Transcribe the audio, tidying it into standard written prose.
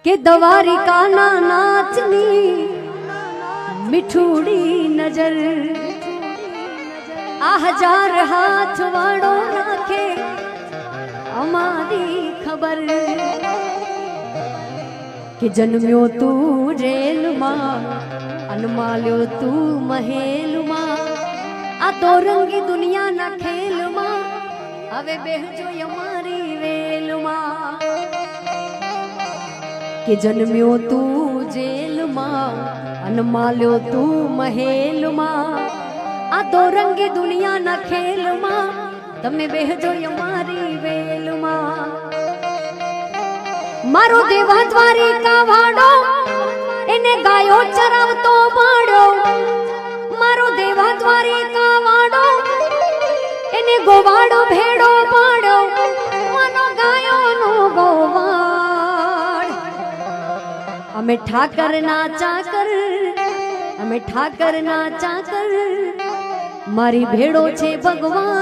કે દ્વારિકાના નાચની મીઠુડી નજર આ હજાર હાથ વાળો રાખે અમારી ખબર કે જન્મ્યો તું જેલમાં અનમાલ્યો તું મહેલમાં આ તો રંગી દુનિયાના ખેલમાં હવે બેહજો અમારી વેલમાં કે જન્મ્યો તું જેલમાં અનમાલ્યો તું મહેલમાં આ તો રંગી દુનિયાના ખેલમાં તમે બેહજો અમારી વેલમાં મારો દેવા દ્વારિકા વાળો એને ગાયો ચરાવતો પાડ્યો મારો દેવા દ્વારિકા વાળો એને ગોવાળો ભેડો પાડ્યો માનો ગાયોનો ગોવાળ અમે ઠાકર ના ચાકર મારી ભેડો છે ભગવાન।